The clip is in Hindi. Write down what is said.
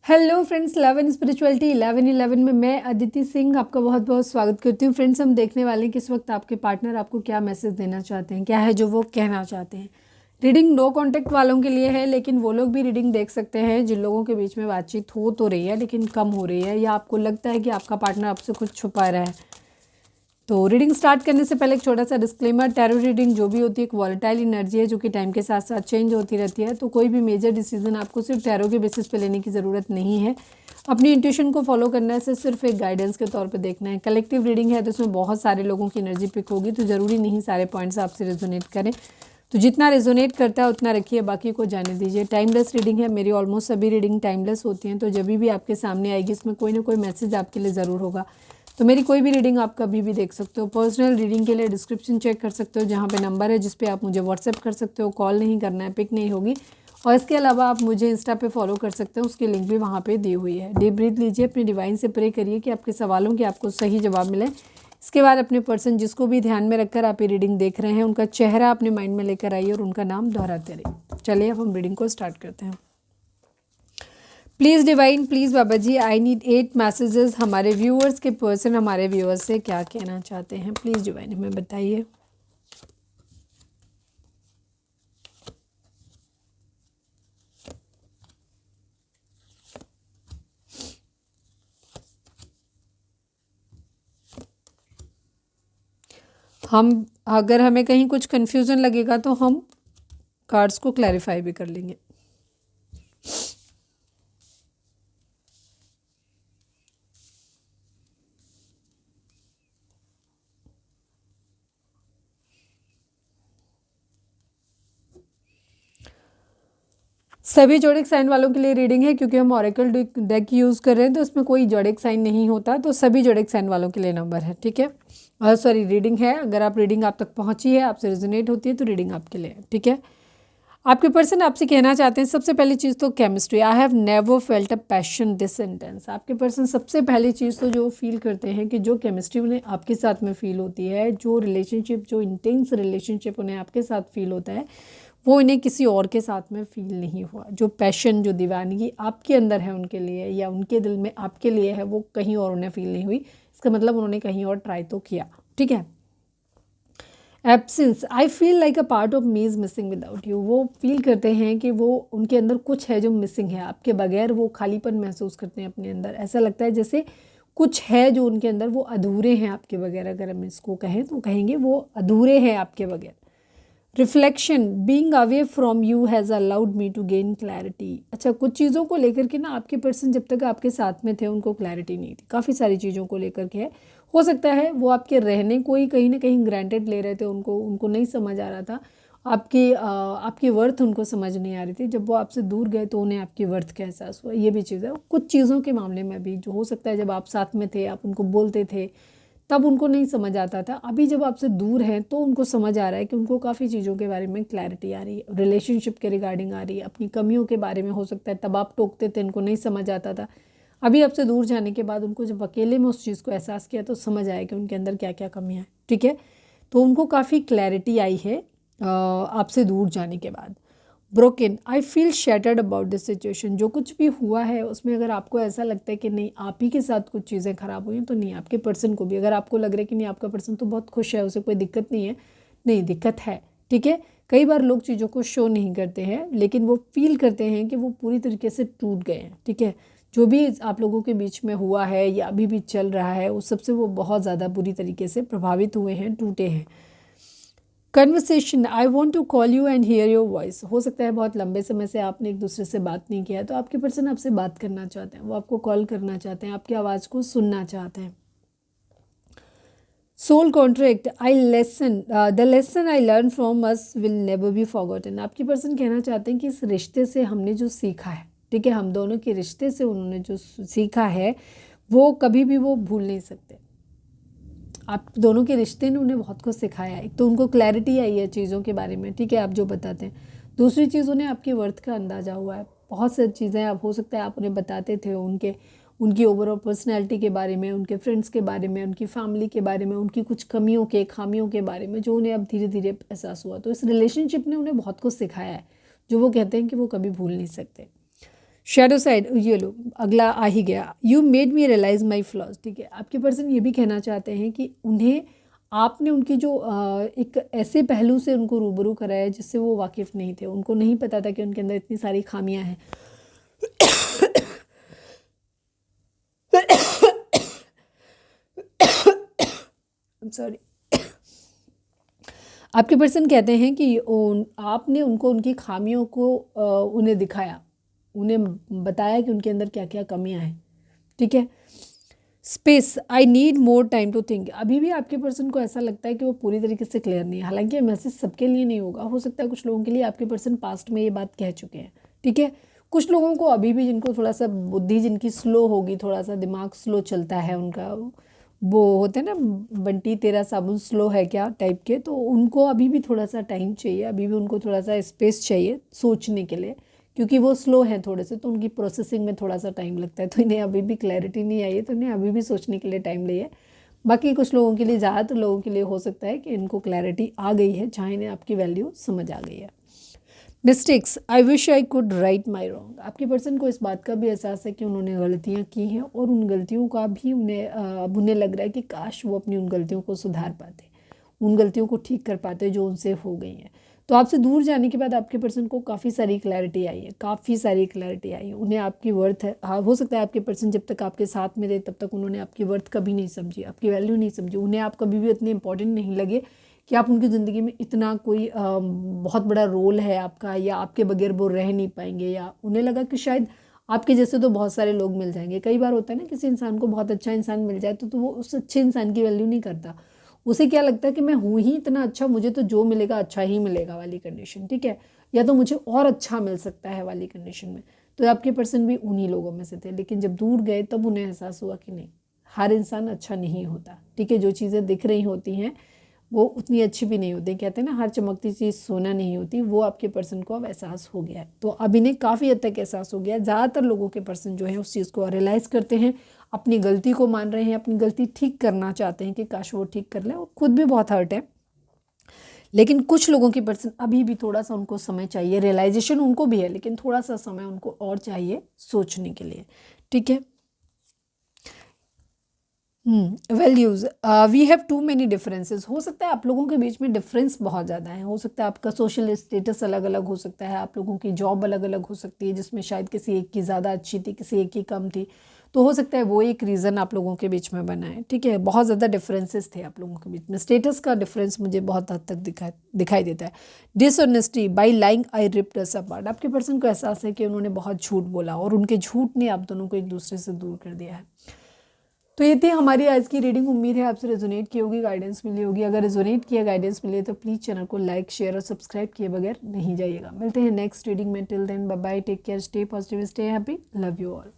हेलो फ्रेंड्स, 11 स्पिरिचुअलिटी 11 में मैं अदिति सिंह आपका बहुत बहुत स्वागत करती हूँ। फ्रेंड्स, हम देखने वाले हैं कि इस वक्त आपके पार्टनर आपको क्या मैसेज देना चाहते हैं, क्या है जो वो कहना चाहते हैं। रीडिंग नो कांटेक्ट वालों के लिए है, लेकिन वो लोग भी रीडिंग देख सकते हैं जिन लोगों के बीच में बातचीत हो तो रही है लेकिन कम हो रही है, या आपको लगता है कि आपका पार्टनर आपसे कुछ छुपा रहा है। तो रीडिंग स्टार्ट करने से पहले एक छोटा सा डिस्क्लेमर, टैरो रीडिंग जो भी होती है एक वॉलेटाइल एनर्जी है जो कि टाइम के साथ साथ चेंज होती रहती है। तो कोई भी मेजर डिसीजन आपको सिर्फ टैरो के बेसिस पे लेने की ज़रूरत नहीं है। अपनी इंट्यूशन को फॉलो करना है, सिर्फ एक गाइडेंस के तौर पे देखना है। कलेक्टिव रीडिंग है तो इसमें बहुत सारे लोगों की एनर्जी पिक होगी, तो ज़रूरी नहीं सारे पॉइंट्स आपसे रेजोनेट करें। तो जितना रेजोनेट करता है उतना रखिए, बाकी को जाने दीजिए। टाइमलेस रीडिंग है, मेरी ऑलमोस्ट सभी रीडिंग टाइमलेस होती हैं, तो जब भी आपके सामने आएगी इसमें कोई ना कोई मैसेज आपके लिए ज़रूर होगा। तो मेरी कोई भी रीडिंग आप कभी भी देख सकते हो। पर्सनल रीडिंग के लिए डिस्क्रिप्शन चेक कर सकते हो, जहाँ पे नंबर है जिस पे आप मुझे व्हाट्सएप कर सकते हो। कॉल नहीं करना है, पिक नहीं होगी। और इसके अलावा आप मुझे इंस्टा पे फॉलो कर सकते हो, उसकी लिंक भी वहाँ पे दी हुई है। डीप ब्रीथ लीजिए, अपने डिवाइन से प्रे करिए कि आपके सवालों के आपको सही जवाब मिले। इसके बाद अपने पर्सन जिसको भी ध्यान में रखकर आप ये रीडिंग देख रहे हैं उनका चेहरा अपने माइंड में लेकर आइए और उनका नाम दोहराते रहिए। चलिए अब हम रीडिंग को स्टार्ट करते हैं। Please divine, please Baba ji, I need 8 messages. हमारे व्यूअर्स के पर्सन हमारे व्यूअर्स से क्या कहना चाहते हैं, प्लीज़ डिवाइन हमें बताइए। हम अगर हमें कहीं कुछ कन्फ्यूज़न लगेगा तो हम कार्ड्स को क्लैरिफाई भी कर लेंगे। सभी जोडिक साइन वालों के लिए रीडिंग है, क्योंकि हम ऑरेकल डेक यूज़ कर रहे हैं तो इसमें कोई जोडिक साइन नहीं होता, तो सभी जोडिक साइन वालों के लिए नंबर है, ठीक है। सॉरी, रीडिंग है। अगर आप रीडिंग आप तक पहुंची है, आपसे रेजोनेट होती है तो रीडिंग आपके लिए है, ठीक है। आपके पर्सन आपसे कहना चाहते हैं, सबसे पहली चीज़ तो chemistry. I have never felt a passion this intense. आपके पर्सन सबसे पहली चीज़ तो जो फील करते हैं कि जो केमिस्ट्री उन्हें आपके साथ में फील होती है, जो रिलेशनशिप, जो इंटेंस रिलेशनशिप उन्हें आपके साथ फील होता है, वो इन्हें किसी और के साथ में फील नहीं हुआ। जो पैशन, जो दीवानगी आपके अंदर है उनके लिए या उनके दिल में आपके लिए है, वो कहीं और उन्हें फील नहीं हुई। इसका मतलब उन्होंने कहीं और ट्राई तो किया, ठीक है। Absence, I feel like a part of me is missing without you. वो फील करते हैं कि वो उनके अंदर कुछ है जो मिसिंग है, आपके बगैर वो खालीपन महसूस करते हैं अपने अंदर। ऐसा लगता है जैसे कुछ है जो उनके अंदर, वो अधूरे हैं आपके बगैर। अगर हम इसको कहें तो कहेंगे वो अधूरे हैं आपके बगैर। Reflection, being away from you has allowed me to gain clarity. अच्छा, कुछ चीज़ों को लेकर के ना आपके पर्सन जब तक आपके साथ में थे उनको क्लैरिटी नहीं थी, काफ़ी सारी चीज़ों को लेकर के है। हो सकता है वो आपके रहने को ही कहीं ना कहीं ग्रांटेड ले रहे थे, उनको नहीं समझ आ रहा था। आपकी वर्थ उनको समझ नहीं आ रही थी। जब वो आपसे दूर गए तो उन्हें आपकी वर्थ का एहसास हुआ। ये भी चीज़ है। कुछ चीज़ों के मामले में भी जो हो सकता है जब आप साथ में थे, आप उनको बोलते थे, तब उनको नहीं समझ आता था। अभी जब आपसे दूर हैं तो उनको समझ आ रहा है कि उनको काफ़ी चीज़ों के बारे में क्लैरिटी आ रही है, रिलेशनशिप के रिगार्डिंग आ रही है, अपनी कमियों के बारे में। हो सकता है तब आप टोकते थे, उनको नहीं समझ आता था। अभी आपसे दूर जाने के बाद उनको जब अकेले में उस चीज़ को एहसास किया तो समझ आया कि उनके अंदर क्या क्या कमियाँ हैं, ठीक है। तो उनको काफ़ी क्लैरिटी आई है आपसे दूर जाने के बाद। Broken, I feel shattered about this situation. जो कुछ भी हुआ है उसमें अगर आपको ऐसा लगता है कि नहीं आप ही के साथ कुछ चीज़ें ख़राब हुई हैं, तो नहीं, आपके पर्सन को भी अगर आपको लग रहा है कि नहीं आपका पर्सन तो बहुत खुश है, उसे कोई दिक्कत नहीं है, नहीं, दिक्कत है, ठीक है। कई बार लोग चीज़ों को शो नहीं करते हैं, लेकिन वो फील करते हैं कि वो पूरी तरीके से टूट गए हैं, ठीक है। जो भी आप लोगों के बीच में हुआ है या अभी भी चल रहा है, उस सबसे वो बहुत ज़्यादा बुरी तरीके से प्रभावित हुए हैं, टूटे हैं। Conversation, I want to call you and hear your voice. हो सकता है बहुत लंबे समय से आपने एक दूसरे से बात नहीं किया है, तो आपके पर्सन आपसे बात करना चाहते हैं, वो आपको कॉल करना चाहते हैं, आपकी आवाज़ को सुनना चाहते हैं। Soul contract, I lesson the lesson I learn from us will never be forgotten. आपकी पर्सन कहना चाहते हैं कि इस रिश्ते से हमने जो सीखा है, ठीक है, हम दोनों के रिश्ते से उन्होंने जो सीखा है वो कभी भी वो भूल नहीं सकते। आप दोनों के रिश्ते ने उन्हें बहुत कुछ सिखाया है। एक तो उनको क्लैरिटी आई है चीज़ों के बारे में, ठीक है, आप जो बताते हैं। दूसरी चीज़, उन्हें आपकी वर्थ का अंदाज़ा हुआ है। बहुत सारी चीज़ें आप, हो सकता है आप उन्हें बताते थे उनकी ओवरऑल पर्सनैलिटी के बारे में, उनके फ्रेंड्स के बारे में, उनकी फैमिली के बारे में, उनकी कुछ कमियों के, खामियों के बारे में, जो उन्हें अब धीरे धीरे एहसास हुआ। तो इस रिलेशनशिप ने उन्हें बहुत कुछ सिखाया है जो वो कहते हैं कि वो कभी भूल नहीं सकते। शैडो साइड, ये लो अगला आ ही गया, you made me realise my flaws. ठीक है, आपके पर्सन ये भी कहना चाहते हैं कि उन्हें आपने उनकी जो एक ऐसे पहलू से उनको रूबरू कराया जिससे वो वाकिफ़ नहीं थे, उनको नहीं पता था कि उनके अंदर इतनी सारी खामियां हैं। सॉरी। आपके पर्सन कहते हैं कि आपने उनको उनकी खामियों को उन्हें दिखाया, उन्हें बताया कि उनके अंदर क्या क्या कमियां हैं। ठीक है, space, I need more time to think. अभी भी आपके पर्सन को ऐसा लगता है कि वो पूरी तरीके से क्लियर नहीं है। हालांकि ये मैसेज सबके लिए नहीं होगा, हो सकता है कुछ लोगों के लिए आपके पर्सन पास्ट में ये बात कह चुके हैं। ठीक है, कुछ लोगों को अभी भी, जिनको थोड़ा सा बुद्धि जिनकी स्लो होगी, थोड़ा सा दिमाग स्लो चलता है उनका, वो होते हैं ना बंटी तेरा साबुन स्लो है क्या टाइप के, तो उनको अभी भी थोड़ा सा टाइम चाहिए, अभी भी उनको थोड़ा सा स्पेस चाहिए सोचने के लिए, क्योंकि वो स्लो हैं थोड़े से, तो उनकी प्रोसेसिंग में थोड़ा सा टाइम लगता है। तो इन्हें अभी भी क्लैरिटी नहीं आई है, तो इन्हें अभी भी सोचने के लिए टाइम चाहिए। बाकी कुछ लोगों के लिए, ज़्यादातर लोगों के लिए हो सकता है कि इनको क्लैरिटी आ गई है, जहाँ इन्हें आपकी वैल्यू समझ आ गई है। Mistakes, I wish I could write my wrong. आपके पर्सन को इस बात का भी एहसास है कि उन्होंने गलतियाँ की हैं, और उन गलतियों का भी अब उन्हें लग रहा है कि काश वो अपनी उन गलतियों को सुधार पाते, उन गलतियों को ठीक कर पाते जो उनसे हो गई हैं। तो आपसे दूर जाने के बाद आपके पर्सन को काफ़ी सारी क्लैरिटी आई है, काफ़ी सारी क्लैरिटी आई है। उन्हें आपकी वर्थ है, हाँ हो सकता है आपके पर्सन जब तक आपके साथ में रहे तब तक उन्होंने आपकी वर्थ कभी नहीं समझी, आपकी वैल्यू नहीं समझी, उन्हें आप कभी भी इतने इंपॉर्टेंट नहीं लगे कि आप उनकी ज़िंदगी में इतना कोई बहुत बड़ा रोल है आपका, या आपके बगैर वो रह नहीं पाएंगे, या उन्हें लगा कि शायद आपके जैसे तो बहुत सारे लोग मिल जाएंगे। कई बार होता है ना, किसी इंसान को बहुत अच्छा इंसान मिल जाए तो वो उस अच्छे इंसान की वैल्यू नहीं करता, उसे क्या लगता है कि मैं हूँ ही इतना अच्छा, मुझे तो जो मिलेगा अच्छा ही मिलेगा वाली कंडीशन। ठीक है, या तो मुझे और अच्छा मिल सकता है वाली कंडीशन में। तो आपके पर्सन भी उन्हीं लोगों में से थे, लेकिन जब दूर गए तब उन्हें एहसास हुआ कि नहीं, हर इंसान अच्छा नहीं होता। ठीक है, जो चीज़ें दिख रही होती हैं वो उतनी अच्छी भी नहीं होती। कहते हैं ना, हर चमकती चीज़ सोना नहीं होती, वो आपके पर्सन को अब एहसास हो गया है। तो अब इन्हें काफ़ी हद तक एहसास हो गया है। ज़्यादातर लोगों के पर्सन जो है उस चीज़ को रियलाइज़ करते हैं, अपनी गलती को मान रहे हैं, अपनी गलती ठीक करना चाहते हैं कि काश वो ठीक कर लें, और खुद भी बहुत हर्ट है। लेकिन कुछ लोगों की पर्सन अभी भी थोड़ा सा उनको समय चाहिए, रियलाइजेशन उनको भी है, लेकिन थोड़ा सा समय उनको और चाहिए सोचने के लिए। ठीक है, values, we have too many differences. हो सकता है आप लोगों के बीच में डिफरेंस बहुत ज़्यादा है, हो सकता है आपका सोशल स्टेटस अलग अलग हो सकता है, आप लोगों की जॉब अलग अलग हो सकती है, जिसमें शायद किसी एक की ज़्यादा अच्छी थी, किसी एक की कम थी, तो हो सकता है वो एक रीज़न आप लोगों के बीच में बना है। ठीक है, बहुत ज़्यादा डिफरेंसेस थे आप लोगों के बीच में, स्टेटस का डिफरेंस मुझे बहुत हद तक दिखाई देता है। Dishonesty, by lying I ripped us apart. आपके पर्सन को एहसास है कि उन्होंने बहुत झूठ बोला, और उनके झूठ ने आप दोनों को एक दूसरे से दूर कर दिया है। तो ये थी हमारी आज की रीडिंग। उम्मीद है आपसे रेजोनेट की होगी, गाइडेंस मिली होगी। अगर रेजोनेट किया, गाइडेंस मिले, तो प्लीज़ चैनल को लाइक, शेयर और सब्सक्राइब किए बगैर नहीं जाइएगा। मिलते हैं नेक्स्ट रीडिंग में। Till then bye bye, take care, stay positive, stay happy, love you all.